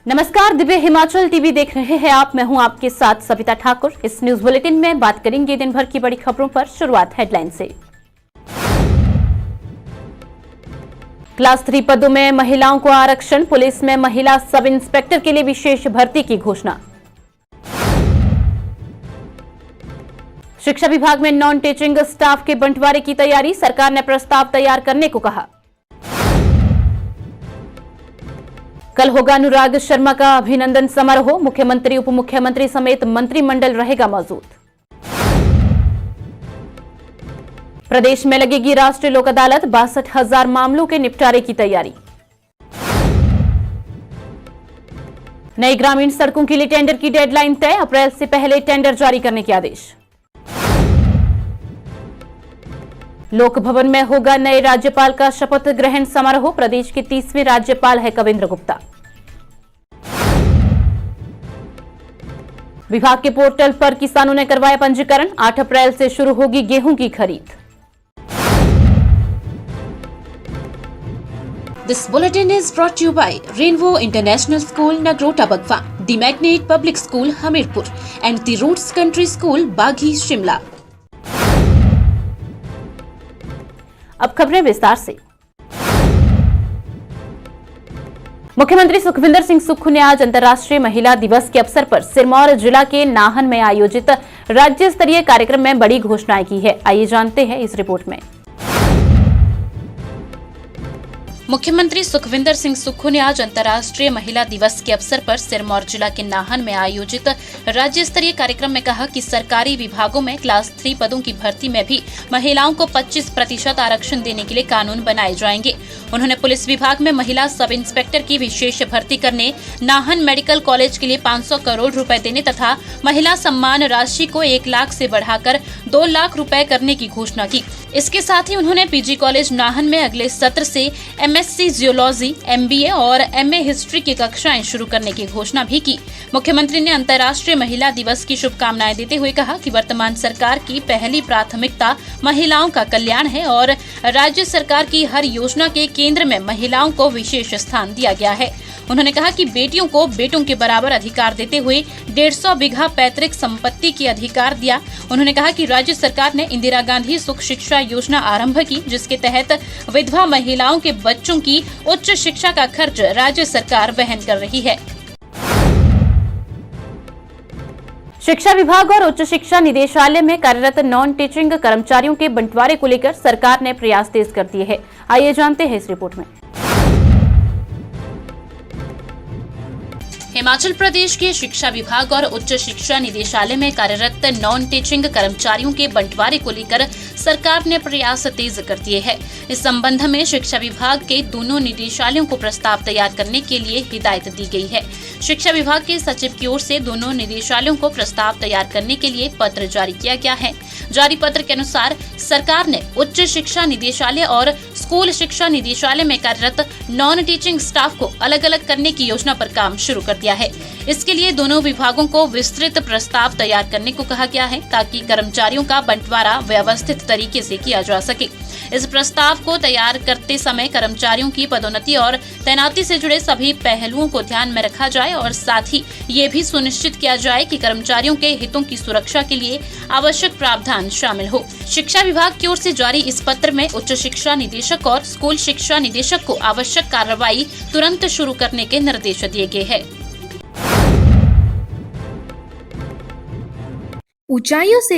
नमस्कार, दिव्य हिमाचल टीवी देख रहे हैं आप। मैं हूं आपके साथ सविता ठाकुर। इस न्यूज बुलेटिन में बात करेंगे दिन भर की बड़ी खबरों पर। शुरुआत हेडलाइन से। क्लास 3 पदों में महिलाओं को आरक्षण। पुलिस में महिला सब इंस्पेक्टर के लिए विशेष भर्ती की घोषणा। शिक्षा विभाग में नॉन टीचिंग स्टाफ के बंटवारे की तैयारी। सरकार ने प्रस्ताव तैयार करने को कहा। कल होगा अनुराग शर्मा का अभिनंदन समारोह। मुख्यमंत्री, उप मुख्यमंत्री समेत मंत्रिमंडल रहेगा मौजूद। प्रदेश में लगेगी राष्ट्रीय लोक अदालत। 62,000 मामलों के निपटारे की तैयारी। नई ग्रामीण सड़कों के लिए टेंडर की डेडलाइन तय। अप्रैल से पहले टेंडर जारी करने के आदेश। लोक भवन में होगा नए राज्यपाल का शपथ ग्रहण समारोह। प्रदेश के 30वें राज्यपाल है कविंद्र गुप्ता। विभाग के पोर्टल पर किसानों ने करवाया पंजीकरण। 8 अप्रैल से शुरू होगी गेहूं की खरीद। This bulletin is brought to you by Rainbow International School, Nagrota Bagwa, The Magnet Public School, Hamirpur, and The Roots Country School, Baghi, Shimla. अब खबरें विस्तार से। मुख्यमंत्री सुखविंदर सिंह सुक्खू ने आज अंतर्राष्ट्रीय महिला दिवस के अवसर पर सिरमौर जिला के नाहन में आयोजित राज्य स्तरीय कार्यक्रम में बड़ी घोषणाएं की है। आइए जानते हैं इस रिपोर्ट में। मुख्यमंत्री सुखविंदर सिंह सुक्खू ने आज अंतर्राष्ट्रीय महिला दिवस के अवसर पर सिरमौर जिला के नाहन में आयोजित राज्य स्तरीय कार्यक्रम में कहा कि सरकारी विभागों में क्लास 3 पदों की भर्ती में भी महिलाओं को 25% आरक्षण देने के लिए कानून बनाए जाएंगे। उन्होंने पुलिस विभाग में महिला सब इंस्पेक्टर की विशेष भर्ती करने, नाहन मेडिकल कॉलेज के लिए 500 करोड़ रुपए देने तथा महिला सम्मान राशि को 1 लाख से बढ़ाकर 2 लाख रुपए करने की घोषणा की। इसके साथ ही उन्होंने पीजी कॉलेज नाहन में अगले सत्र से एमएससी जियोलॉजी, एमबीए और एमए हिस्ट्री की कक्षाएं शुरू करने की घोषणा भी की। मुख्यमंत्री ने अंतर्राष्ट्रीय महिला दिवस की शुभकामनाएं देते हुए कहा कि वर्तमान सरकार की पहली प्राथमिकता महिलाओं का कल्याण है और राज्य सरकार की हर योजना के केंद्र में महिलाओं को विशेष स्थान दिया गया है। उन्होंने कहा कि बेटियों को बेटों के बराबर अधिकार देते हुए 150 बीघा पैतृक संपत्ति के अधिकार दिया। उन्होंने कहा कि राज्य सरकार ने इंदिरा गांधी सुख शिक्षा योजना आरंभ की, जिसके तहत विधवा महिलाओं के बच्चों की उच्च शिक्षा का खर्च राज्य सरकार वहन कर रही है। शिक्षा विभाग और उच्च शिक्षा निदेशालय में कार्यरत नॉन टीचिंग कर्मचारियों के बंटवारे को लेकर सरकार ने प्रयास तेज कर दिए हैं। आइए जानते हैं इस रिपोर्ट में। हिमाचल प्रदेश के शिक्षा विभाग और उच्च शिक्षा निदेशालय में कार्यरत नॉन टीचिंग कर्मचारियों के बंटवारे को लेकर सरकार ने प्रयास तेज कर दिए हैं। इस संबंध में शिक्षा विभाग के दोनों निदेशालयों को प्रस्ताव तैयार करने के लिए हिदायत दी गई है। शिक्षा विभाग के सचिव की ओर से दोनों निदेशालयों को प्रस्ताव तैयार करने के लिए पत्र जारी किया गया है। जारी पत्र के अनुसार सरकार ने उच्च शिक्षा निदेशालय और स्कूल शिक्षा निदेशालय में कार्यरत नॉन टीचिंग स्टाफ को अलग अलग करने की योजना पर काम शुरू कर दिया है। इसके लिए दोनों विभागों को विस्तृत प्रस्ताव तैयार करने को कहा गया है ताकि कर्मचारियों का बंटवारा व्यवस्थित तरीके से किया जा सके। इस प्रस्ताव को तैयार करते समय कर्मचारियों की पदोन्नति और तैनाती से जुड़े सभी पहलुओं को ध्यान में रखा जाए और साथ ही ये भी सुनिश्चित किया जाए कि कर्मचारियों के हितों की सुरक्षा के लिए आवश्यक प्रावधान शामिल हो। शिक्षा विभाग की ओर से जारी इस पत्र में उच्च शिक्षा निदेशक और स्कूल शिक्षा निदेशक को आवश्यक कार्रवाई तुरंत शुरू करने के निर्देश दिए गए हैं। ऊंचाइयों से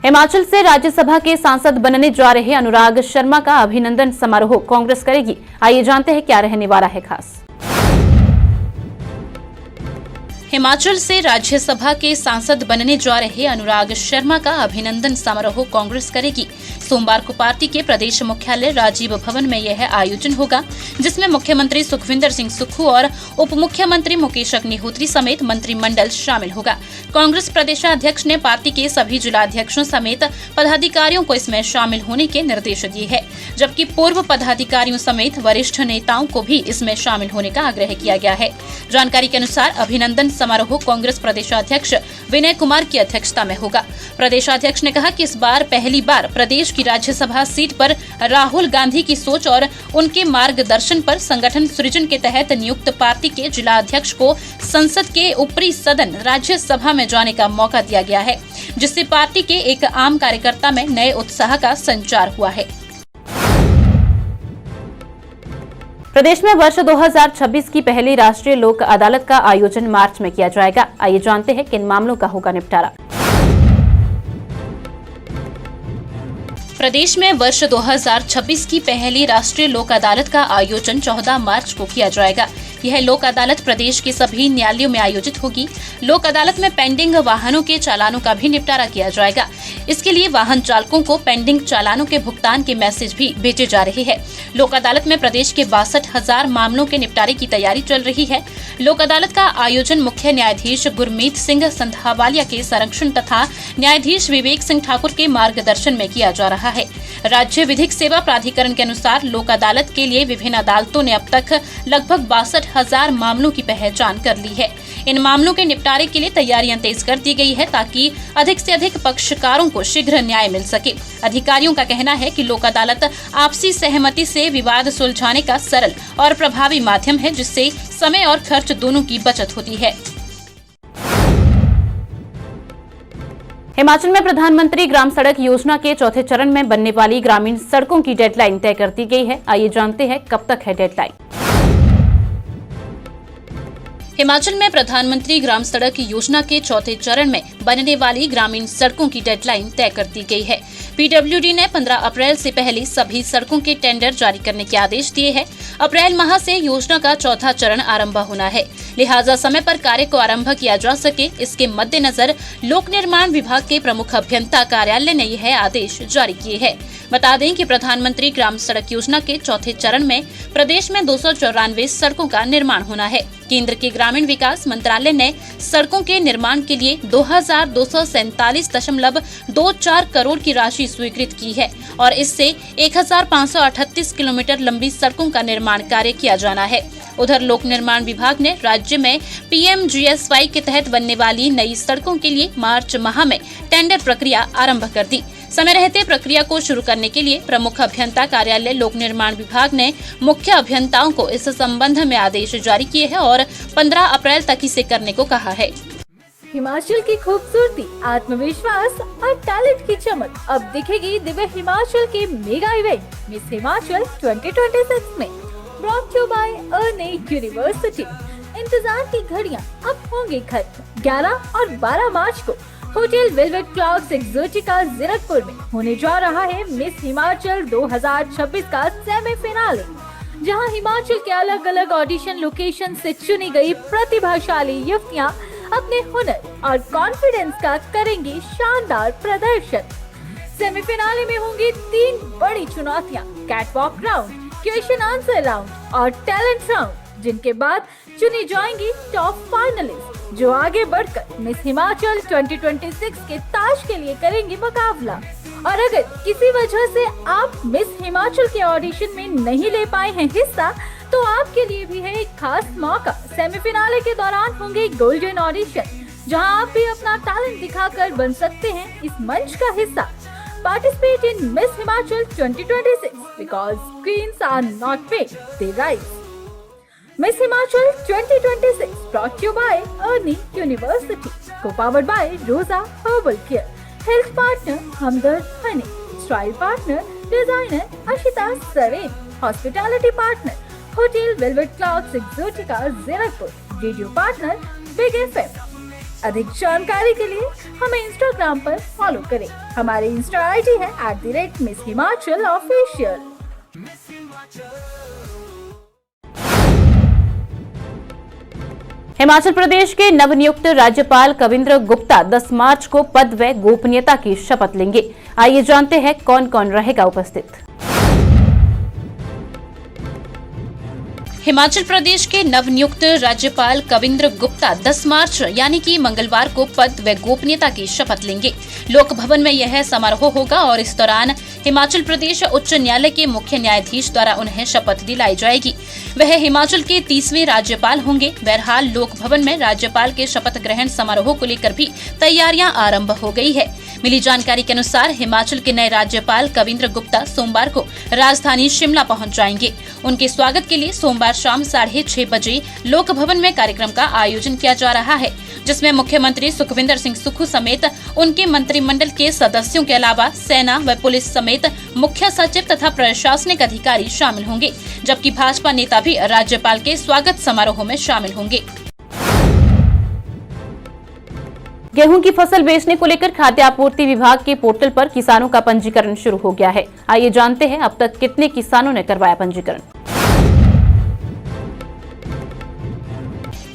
हिमाचल से राज्यसभा के सांसद बनने जा रहे अनुराग शर्मा का अभिनंदन समारोह कांग्रेस करेगी। आइए जानते हैं क्या रहने वाला है खास। हिमाचल से राज्यसभा के सांसद बनने जा रहे अनुराग शर्मा का अभिनंदन समारोह कांग्रेस करेगी। सोमवार को पार्टी के प्रदेश मुख्यालय राजीव भवन में यह आयोजन होगा, जिसमें मुख्यमंत्री सुखविंदर सिंह सुक्खू और उप मुख्यमंत्री मुकेश अग्निहोत्री समेत मंत्रिमंडल शामिल होगा। कांग्रेस प्रदेशाध्यक्ष ने पार्टी के सभी जिलाध्यक्षों समेत पदाधिकारियों को इसमें शामिल होने के निर्देश दिए हैं, जबकि पूर्व पदाधिकारियों समेत वरिष्ठ नेताओं को भी इसमें शामिल होने का आग्रह किया गया है। जानकारी के अनुसार अभिनंदन समारोह कांग्रेस प्रदेशाध्यक्ष विनय कुमार की अध्यक्षता में होगा। प्रदेशाध्यक्ष ने कहा कि इस बार पहली बार प्रदेश की राज्यसभा सीट पर राहुल गांधी की सोच और उनके मार्गदर्शन पर संगठन सृजन के तहत नियुक्त पार्टी के जिला अध्यक्ष को संसद के ऊपरी सदन राज्यसभा में जाने का मौका दिया गया है, जिससे पार्टी के एक आम कार्यकर्ता में नए उत्साह का संचार हुआ है। प्रदेश में वर्ष 2026 की पहली राष्ट्रीय लोक अदालत का आयोजन मार्च में किया जाएगा। आइए जानते हैं किन मामलों का होगा निपटारा। प्रदेश में वर्ष 2026 की पहली राष्ट्रीय लोक अदालत का आयोजन 14 मार्च को किया जाएगा। यह लोक अदालत प्रदेश के सभी न्यायालयों में आयोजित होगी। लोक अदालत में पेंडिंग वाहनों के चालानों का भी निपटारा किया जाएगा। इसके लिए वाहन चालकों को पेंडिंग चालानों के भुगतान के मैसेज भी भेजे जा रहे हैं। लोक अदालत में प्रदेश के 62,000 मामलों के निपटारे की तैयारी चल रही है। लोक अदालत का आयोजन मुख्य न्यायाधीश गुरमीत सिंह संधावालिया के संरक्षण तथा न्यायाधीश विवेक सिंह ठाकुर के मार्गदर्शन में किया जा रहा है। राज्य विधिक सेवा प्राधिकरण के अनुसार लोक अदालत के लिए विभिन्न अदालतों ने अब तक लगभग 62,000 मामलों की पहचान कर ली है। इन मामलों के निपटारे के लिए तैयारियां तेज कर दी गई है, ताकि अधिक से अधिक पक्षकारों को शीघ्र न्याय मिल सके। अधिकारियों का कहना है कि लोक अदालत आपसी सहमति से विवाद सुलझाने का सरल और प्रभावी माध्यम है, जिससे समय और खर्च दोनों की बचत होती है। हिमाचल में प्रधानमंत्री ग्राम सड़क योजना के चौथे चरण में बनने वाली ग्रामीण सड़कों की डेडलाइन तय कर दी गई है। आइए जानते हैं कब तक है डेडलाइन। हिमाचल में प्रधानमंत्री ग्राम सड़क योजना के चौथे चरण में बनने वाली ग्रामीण सड़कों की डेडलाइन तय कर दी गई है। पीडब्ल्यूडी ने 15 अप्रैल से पहले सभी सड़कों के टेंडर जारी करने के आदेश दिए हैं। अप्रैल माह से योजना का चौथा चरण आरंभ होना है, लिहाजा समय पर कार्य को आरंभ किया जा सके, इसके मद्देनजर लोक निर्माण विभाग के प्रमुख अभियंता कार्यालय ने यह आदेश जारी किए हैं। बता दें कि प्रधानमंत्री ग्राम सड़क योजना के चौथे चरण में प्रदेश में 294 सड़कों का निर्माण होना है। केंद्र के ग्रामीण विकास मंत्रालय ने सड़कों के निर्माण के लिए 2247.24 करोड़ की राशि स्वीकृत की है और इससे 1538 किलोमीटर लंबी सड़कों का निर्माण कार्य किया जाना है। उधर लोक निर्माण विभाग ने राज्य में PMGSY के तहत बनने वाली नई सड़कों के लिए मार्च माह में टेंडर प्रक्रिया आरंभ कर दी। समय रहते प्रक्रिया को शुरू करने के लिए प्रमुख अभियंता कार्यालय लोक निर्माण विभाग ने मुख्य अभियंताओं को इस संबंध में आदेश जारी किए हैं और 15 अप्रैल तक इसे करने को कहा है। हिमाचल की खूबसूरती, आत्मविश्वास और टैलेंट की चमक अब दिखेगी दिव्य हिमाचल के मेगा इवेंट मिस हिमाचल 2026 में। Brought to by earning university. इंतजार की घड़ियां अब होंगी खत्म। 11 और 12 मार्च को hotel velvet clouds Exotica Zirakpur में होने जा रहा है मिस हिमाचल 2026 का सेमीफिनाले, जहां हिमाचल के अलग अलग ऑडिशन लोकेशन से चुनी गई प्रतिभाशाली युवतियां अपने हुनर और कॉन्फिडेंस का करेंगी शानदार प्रदर्शन। सेमीफिनाले में होंगी 3 बड़ी चुनौतियां, catwalk round, question answer round और टैलेंट राउंड, जिनके बाद चुनी जाएंगी टॉप फाइनलिस्ट, जो आगे बढ़कर मिस हिमाचल 2026 के ताज के लिए करेंगी मुकाबला। और अगर किसी वजह से आप मिस हिमाचल के ऑडिशन में नहीं ले पाए हैं हिस्सा, तो आपके लिए भी है एक खास मौका। सेमीफिनाले के दौरान होंगे गोल्डन ऑडिशन, जहां आप भी अपना टैलेंट दिखाकर बन सकते हैं इस मंच का हिस्सा। Participate in Miss Himachal 2026 because queens are not paid, they rise. Miss Himachal 2026 brought to you by Ernie University, co-powered by Rosa Herbal Care, health partner Hamdard Honey, style partner designer Ashita Sareen, hospitality partner Hotel Velvet Clouds Exotica Zirakpur, radio partner Big FM. अधिक जानकारी के लिए हमें Instagram पर follow करें। हमारी Insta ID है @MissHimachal_Official। Himachal Pradesh के नवनियुक्त राज्यपाल कविंद्र गुप्ता 10 मार्च को पद व गोपनीयता की शपथ लेंगे। आइए जानते हैं कौन कौन रहेगा उपस्थित। हिमाचल प्रदेश के नवनियुक्त राज्यपाल कविंद्र गुप्ता 10 मार्च यानी कि मंगलवार को पद व गोपनीयता की शपथ लेंगे। लोक भवन में यह समारोह होगा और इस दौरान हिमाचल प्रदेश उच्च न्यायालय के मुख्य न्यायाधीश द्वारा उन्हें शपथ दिलाई जाएगी। वह हिमाचल के 30वें राज्यपाल होंगे। बहरहाल लोक भवन में राज्यपाल के शपथ ग्रहण समारोह को लेकर भी तैयारियां आरंभ हो गई है। मिली जानकारी के अनुसार हिमाचल के नए राज्यपाल कविंद्र गुप्ता सोमवार को राजधानी शिमला पहुंच जाएंगे। उनके स्वागत के लिए सोमवार शाम 6:30 बजे लोक भवन में कार्यक्रम का आयोजन किया जा रहा है, जिसमें मुख्यमंत्री सुखविंदर सिंह सुक्खू समेत उनके मंत्रिमंडल के सदस्यों के अलावा सेना व पुलिस समेत मुख्य सचिव तथा प्रशासनिक अधिकारी शामिल होंगे, जबकि भाजपा नेता भी राज्यपाल के स्वागत समारोह में शामिल होंगे। गेहूं की फसल बेचने को लेकर खाद्य आपूर्ति विभाग के पोर्टल पर किसानों का पंजीकरण शुरू हो गया है। आइए जानते हैं अब तक कितने किसानों ने करवाया पंजीकरण।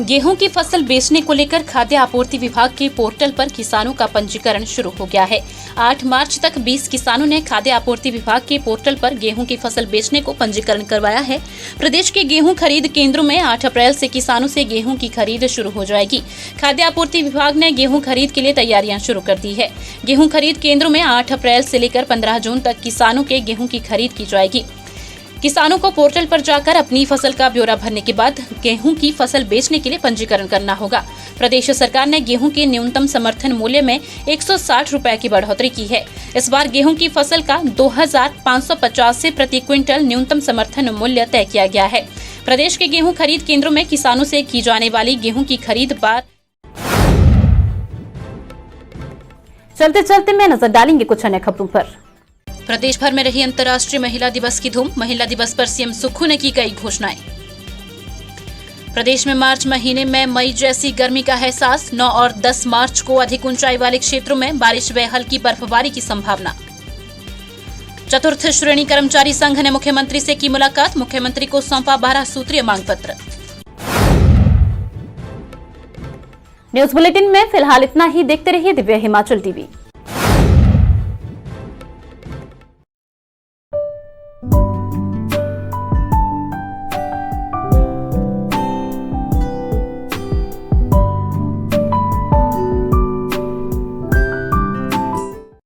गेहूं की फसल बेचने को लेकर खाद्य आपूर्ति विभाग के पोर्टल पर किसानों का पंजीकरण शुरू हो गया है। 8 मार्च तक 20 किसानों ने खाद्य आपूर्ति विभाग के पोर्टल पर गेहूं की फसल बेचने को पंजीकरण करवाया है। प्रदेश के गेहूं खरीद केंद्रों में 8 अप्रैल से किसानों से गेहूं की खरीद शुरू हो जाएगी। खाद्य आपूर्ति विभाग ने गेहूं खरीद के लिए तैयारियां शुरू कर दी है। गेहूं खरीद केंद्रों में 8 अप्रैल से लेकर 15 जून तक किसानों के गेहूं की खरीद की जाएगी। किसानों को पोर्टल पर जाकर अपनी फसल का ब्यौरा भरने के बाद गेहूं की फसल बेचने के लिए पंजीकरण करना होगा। प्रदेश सरकार ने गेहूं के न्यूनतम समर्थन मूल्य में 160 रुपए की बढ़ोतरी की है। इस बार गेहूं की फसल का 2585 प्रति क्विंटल न्यूनतम समर्थन मूल्य तय किया गया है। प्रदेश के गेहूं खरीद केंद्रों में किसानों से की जाने वाली गेहूं की खरीद बार चलते चलते मैं नजर डालेंगे कुछ अन्य खबरों पर। प्रदेश भर में रही अंतर्राष्ट्रीय महिला दिवस की धूम। महिला दिवस पर सीएम सुक्खू ने की कई घोषणाएं। प्रदेश में मार्च महीने में मई जैसी गर्मी का एहसास। 9 और 10 मार्च को अधिक ऊंचाई वाले क्षेत्रों में बारिश व हल्की बर्फबारी की संभावना। चतुर्थ श्रेणी कर्मचारी संघ ने मुख्यमंत्री से की मुलाकात। मुख्यमंत्री को सौंपा 12 सूत्रीय मांग पत्र। न्यूज बुलेटिन में फिलहाल इतना ही। देखते रहिए दिव्य हिमाचल टीवी।